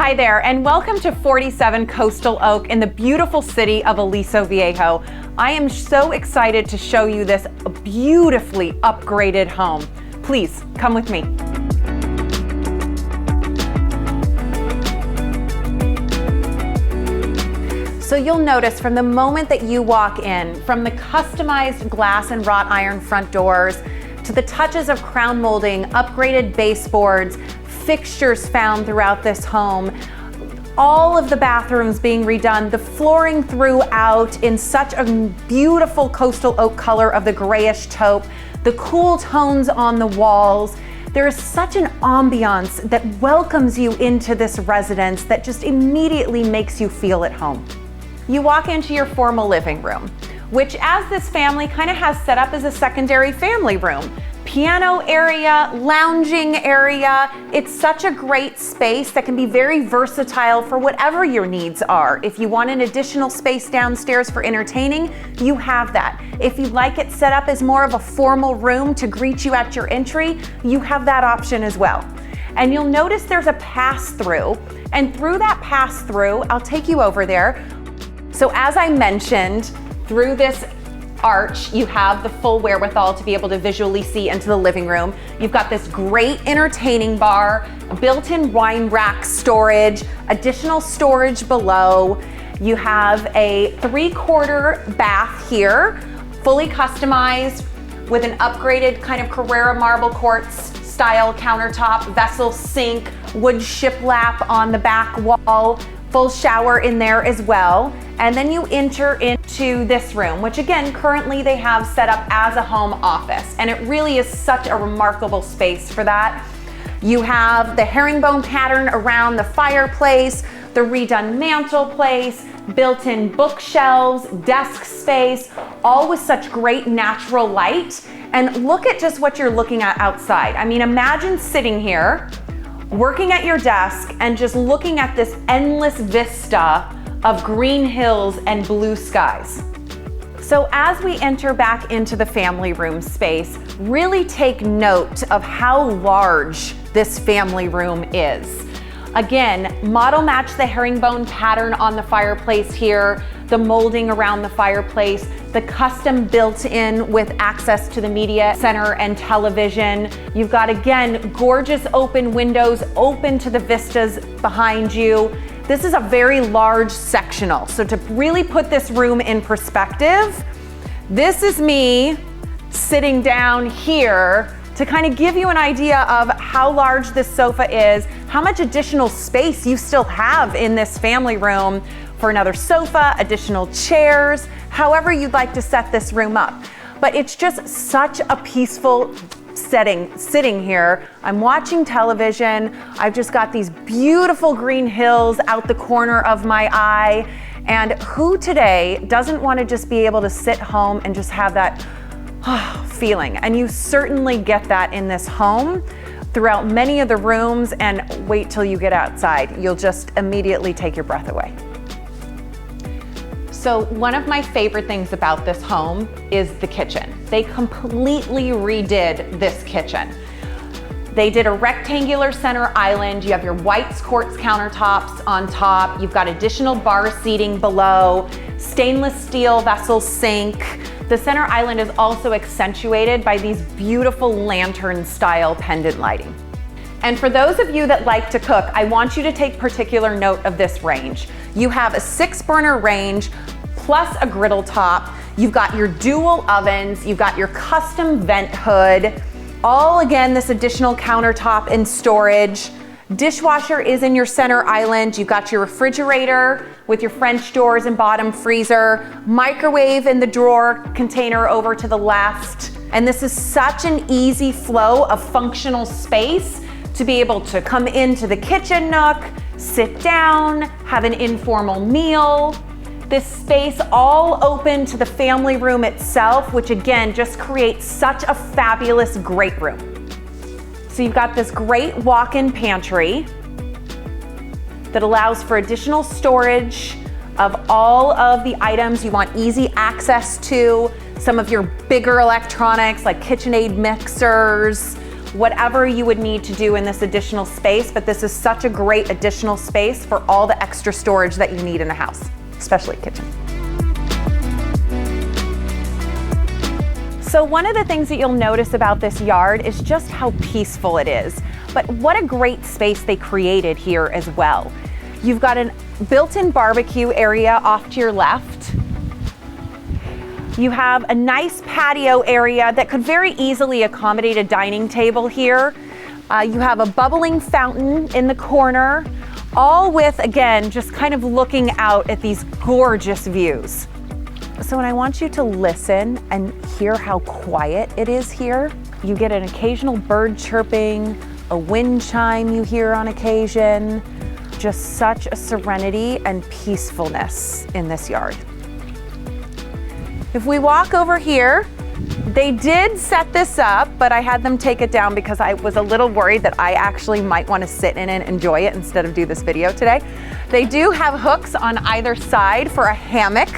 Hi there, and welcome to 47 Coastal Oak in the beautiful city of Aliso Viejo. I am so excited to show you this beautifully upgraded home. Please come with me. So you'll notice from the moment that you walk in, from the customized glass and wrought iron front doors, to the touches of crown molding, upgraded baseboards, fixtures found throughout this home, all of the bathrooms being redone, the flooring throughout in such a beautiful coastal oak color of the grayish taupe, the cool tones on the walls. There is such an ambiance that welcomes you into this residence that just immediately makes you feel at home. You walk into your formal living room, which as this family kind of has set up as a secondary family room. Piano area, lounging area. It's such a great space that can be very versatile for whatever your needs are. If you want an additional space downstairs for entertaining, you have that. If you'd like it set up as more of a formal room to greet you at your entry, you have that option as well. And you'll notice there's a pass-through, and through that pass-through, I'll take you over there. So as I mentioned, through this arch, you have the full wherewithal to be able to visually see into the living room. You've got this great entertaining bar, built-in wine rack storage, additional storage below. You have a 3/4 bath here, fully customized with an upgraded kind of Carrara marble quartz style countertop, vessel sink, wood shiplap on the back wall, full shower in there as well. And then you enter into this room, which again, currently they have set up as a home office. And it really is such a remarkable space for that. You have the herringbone pattern around the fireplace, the redone mantelpiece, built-in bookshelves, desk space, all with such great natural light. And look at just what you're looking at outside. I mean, imagine sitting here, working at your desk and just looking at this endless vista of green hills and blue skies. So as we enter back into the family room space, really take note of how large this family room is. Again, model match the herringbone pattern on the fireplace here, the molding around the fireplace, the custom built-in with access to the media center and television. You've got, again, gorgeous open windows open to the vistas behind you. This is a very large sectional. So to really put this room in perspective, this is me sitting down here to kind of give you an idea of how large this sofa is, how much additional space you still have in this family room for another sofa, additional chairs, however you'd like to set this room up. But it's just such a peaceful setting, sitting here. I'm watching television. I've just got these beautiful green hills out the corner of my eye. And who today doesn't want to just be able to sit home and just have that feeling? And you certainly get that in this home throughout many of the rooms, and wait till you get outside. You'll just immediately take your breath away. So one of my favorite things about this home is the kitchen. They completely redid this kitchen. They did a rectangular center island. You have your white quartz countertops on top. You've got additional bar seating below, stainless steel vessel sink. The center island is also accentuated by these beautiful lantern style pendant lighting. And for those of you that like to cook, I want you to take particular note of this range. You have a 6-burner range plus a griddle top. You've got your dual ovens. You've got your custom vent hood. All again, this additional countertop and storage. Dishwasher is in your center island. You've got your refrigerator with your French doors and bottom freezer, microwave in the drawer container over to the left. And this is such an easy flow of functional space to be able to come into the kitchen nook, sit down, have an informal meal. This space all open to the family room itself, which again, just creates such a fabulous great room. So you've got this great walk-in pantry that allows for additional storage of all of the items you want easy access to, some of your bigger electronics like KitchenAid mixers, whatever you would need to do in this additional space, but this is such a great additional space for all the extra storage that you need in a house, especially kitchen. So one of the things that you'll notice about this yard is just how peaceful it is. But what a great space they created here as well. You've got a built-in barbecue area off to your left. You have a nice patio area that could very easily accommodate a dining table here. You have a bubbling fountain in the corner, all with, again, just kind of looking out at these gorgeous views. So when I want you to listen and hear how quiet it is here, you get an occasional bird chirping, a wind chime you hear on occasion, just such a serenity and peacefulness in this yard. If we walk over here, they did set this up, but I had them take it down because I was a little worried that I actually might want to sit in it and enjoy it instead of do this video today. They do have hooks on either side for a hammock.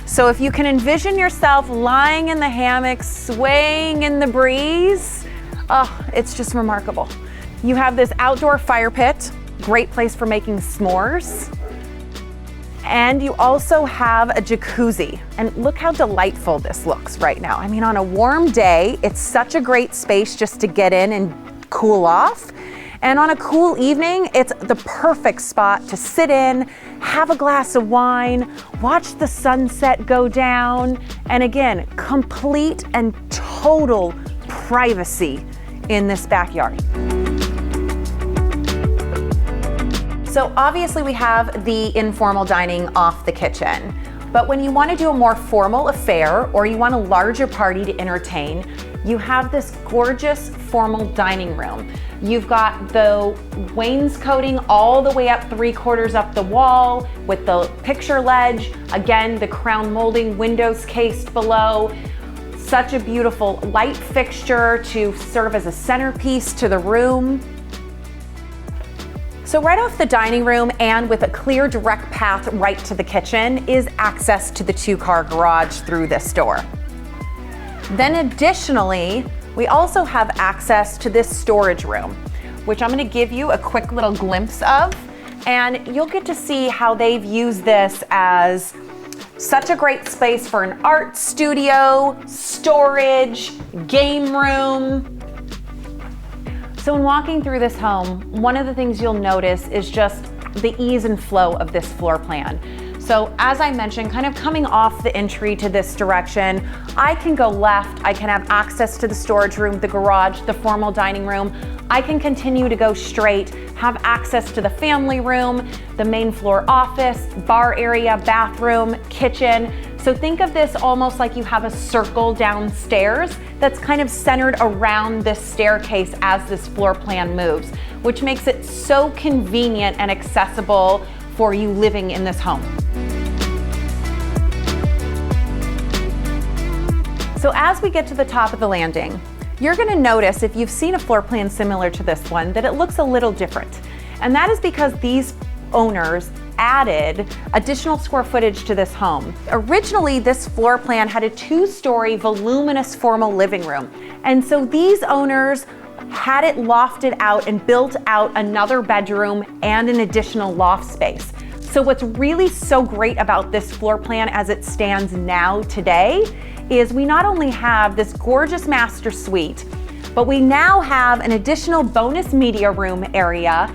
So if you can envision yourself lying in the hammock, swaying in the breeze, oh, it's just remarkable. You have this outdoor fire pit, great place for making s'mores. And you also have a jacuzzi. And look how delightful this looks right now. I mean, on a warm day, it's such a great space just to get in and cool off. And on a cool evening, it's the perfect spot to sit in, have a glass of wine, watch the sunset go down, and again, complete and total privacy in this backyard. So obviously we have the informal dining off the kitchen, but when you want to do a more formal affair or you want a larger party to entertain, you have this gorgeous formal dining room. You've got the wainscoting all the way up 3/4 up the wall with the picture ledge. Again, the crown molding, windows cased below. Such a beautiful light fixture to serve as a centerpiece to the room. So right off the dining room and with a clear direct path right to the kitchen is access to the 2-car garage through this door. Then additionally, we also have access to this storage room, which I'm gonna give you a quick little glimpse of, and you'll get to see how they've used this as such a great space for an art studio, storage, game room. So in walking through this home, one of the things you'll notice is just the ease and flow of this floor plan. So as I mentioned, kind of coming off the entry to this direction, I can go left, I can have access to the storage room, the garage, the formal dining room. I can continue to go straight, have access to the family room, the main floor office, bar area, bathroom, kitchen. So think of this almost like you have a circle downstairs that's kind of centered around this staircase as this floor plan moves, which makes it so convenient and accessible for you living in this home. So as we get to the top of the landing, you're gonna notice, if you've seen a floor plan similar to this one, that it looks a little different. And that is because these owners added additional square footage to this home. Originally, this floor plan had a 2-story voluminous formal living room. And so these owners had it lofted out and built out another bedroom and an additional loft space. So what's really so great about this floor plan as it stands now today is we not only have this gorgeous master suite, but we now have an additional bonus media room area,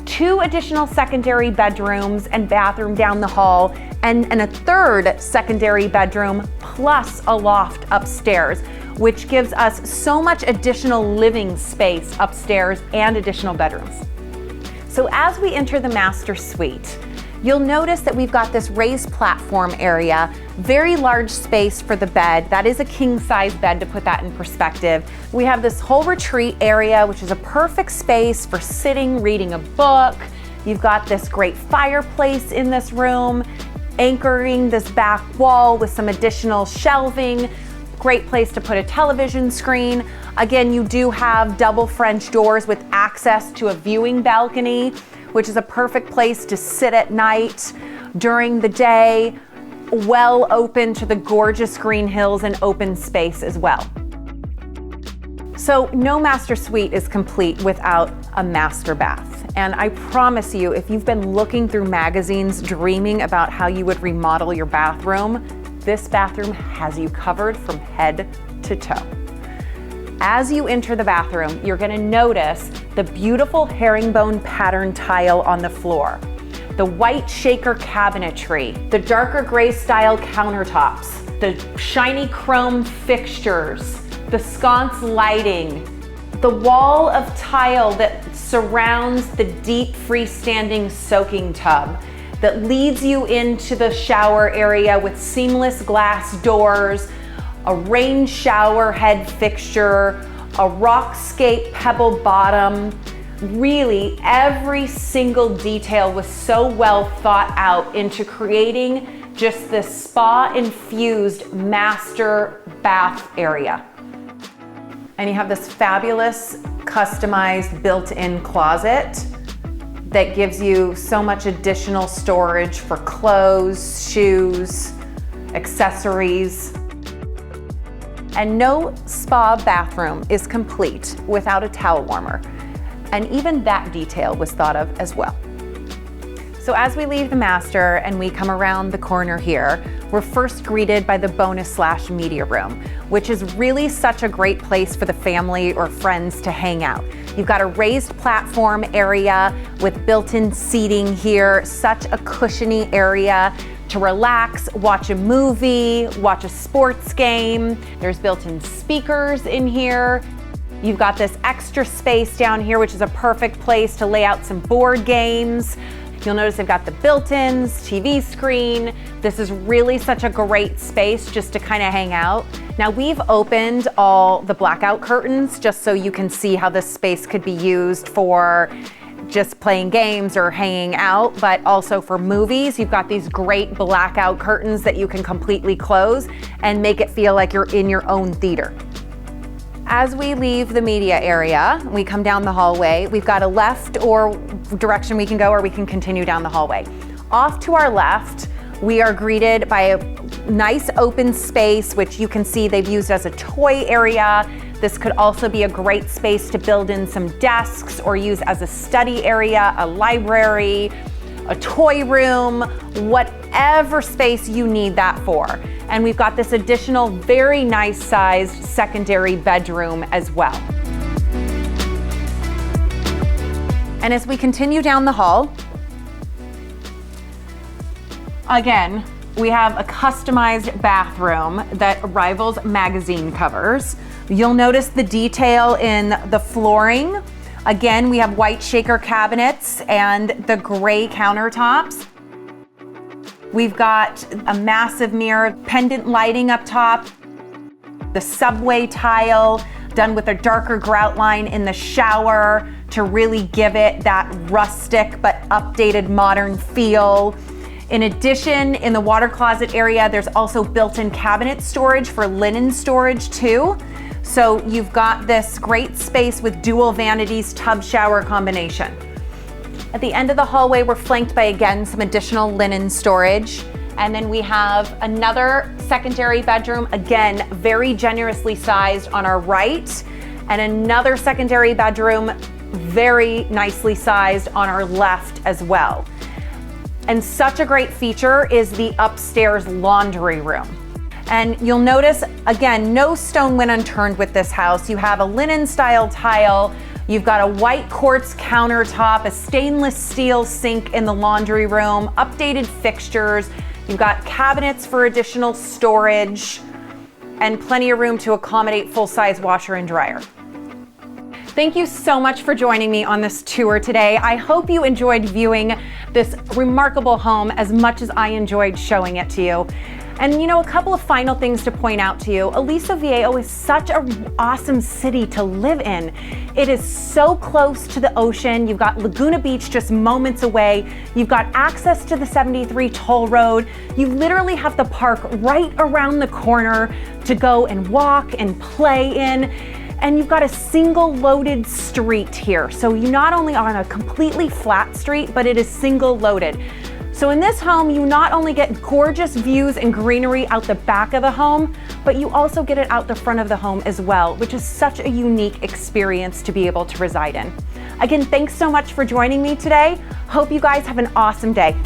2 additional secondary bedrooms and bathroom down the hall, and a 3rd secondary bedroom plus a loft upstairs, which gives us so much additional living space upstairs and additional bedrooms. So as we enter the master suite, you'll notice that we've got this raised platform area, very large space for the bed. That is a king-size bed, to put that in perspective. We have this whole retreat area, which is a perfect space for sitting, reading a book. You've got this great fireplace in this room, anchoring this back wall with some additional shelving. Great place to put a television screen. Again, you do have double French doors with access to a viewing balcony, which is a perfect place to sit at night, during the day, well open to the gorgeous green hills and open space as well. So no master suite is complete without a master bath. And I promise you, if you've been looking through magazines dreaming about how you would remodel your bathroom, this bathroom has you covered from head to toe. As you enter the bathroom, you're gonna notice the beautiful herringbone pattern tile on the floor, the white shaker cabinetry, the darker gray style countertops, the shiny chrome fixtures, the sconce lighting, the wall of tile that surrounds the deep freestanding soaking tub that leads you into the shower area with seamless glass doors, a rain shower head fixture, a rockscape pebble bottom. Really, every single detail was so well thought out into creating just this spa-infused master bath area. And you have this fabulous customized built-in closet that gives you so much additional storage for clothes, shoes, accessories. And no spa bathroom is complete without a towel warmer. And even that detail was thought of as well. So as we leave the master and we come around the corner here, we're first greeted by the bonus/media room, which is really such a great place for the family or friends to hang out. You've got a raised platform area with built-in seating here, such a cushiony area to relax, watch a movie, watch a sports game. There's built-in speakers in here. You've got this extra space down here, which is a perfect place to lay out some board games. You'll notice they've got the built-ins, TV screen. This is really such a great space just to kind of hang out. Now we've opened all the blackout curtains just so you can see how this space could be used for just playing games or hanging out, but also for movies. You've got these great blackout curtains that you can completely close and make it feel like you're in your own theater. As we leave the media area, we come down the hallway. We've got a left or direction we can go, or we can continue down the hallway. Off to our left, we are greeted by a nice open space, which you can see they've used as a toy area. This could also be a great space to build in some desks or use as a study area, a library, a toy room, whatever space you need that for. And we've got this additional very nice sized secondary bedroom as well. And as we continue down the hall, again, we have a customized bathroom that rivals magazine covers. You'll notice the detail in the flooring. Again, we have white shaker cabinets and the gray countertops. We've got a massive mirror, pendant lighting up top, the subway tile done with a darker grout line in the shower to really give it that rustic but updated modern feel. In addition, in the water closet area, there's also built-in cabinet storage for linen storage too. So you've got this great space with dual vanities tub shower combination. At the end of the hallway, we're flanked by, again, some additional linen storage. And then we have another secondary bedroom, again, very generously sized on our right, and another secondary bedroom, very nicely sized on our left as well. And such a great feature is the upstairs laundry room. And you'll notice, again, no stone went unturned with this house. You have a linen style tile. You've got a white quartz countertop, a stainless steel sink in the laundry room, updated fixtures. You've got cabinets for additional storage and plenty of room to accommodate full-size washer and dryer. Thank you so much for joining me on this tour today. I hope you enjoyed viewing this remarkable home as much as I enjoyed showing it to you. And you know, a couple of final things to point out to you. Aliso Viejo is such an awesome city to live in. It is so close to the ocean. You've got Laguna Beach just moments away. You've got access to the 73 toll road. You literally have the park right around the corner to go and walk and play in. And you've got a single loaded street here. So you not only are on a completely flat street, but it is single loaded. So in this home, you not only get gorgeous views and greenery out the back of the home, but you also get it out the front of the home as well, which is such a unique experience to be able to reside in. Again, thanks so much for joining me today. Hope you guys have an awesome day.